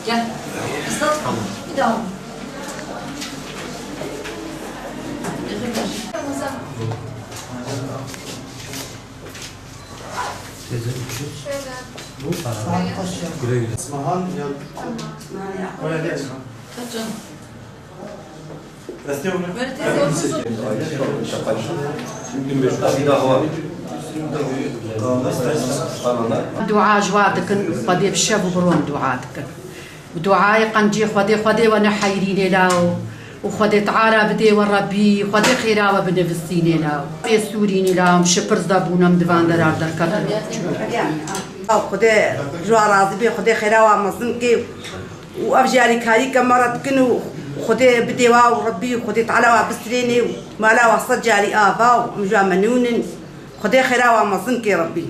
Gel. Islat. Bir daha. Teyze 300. Bu para. Güle güle. İsmahan ya. Öyle değil mi? Kaç canım? Reste onu. Böyle teyze olsun. 1500 bir daha var. دعاء جواتك خدي بشاب وبرون دعاتك ودعاء قنجي خدي وانا حيرين لاو وخدي تعالى بدي وربي خدي خيراوة بنفسيني لاو بيسوريني لاو مشبر زبونا مدفان درار در كتر خدي جوا راضي بي خدي خيراوة مصنكي وأفجاري كاري كمرت كنو خدي بدي واو ربي خدي تعالى بسريني وما لا وصل جاري آبا ومجا منون خدي خيراوة مصنكي ربي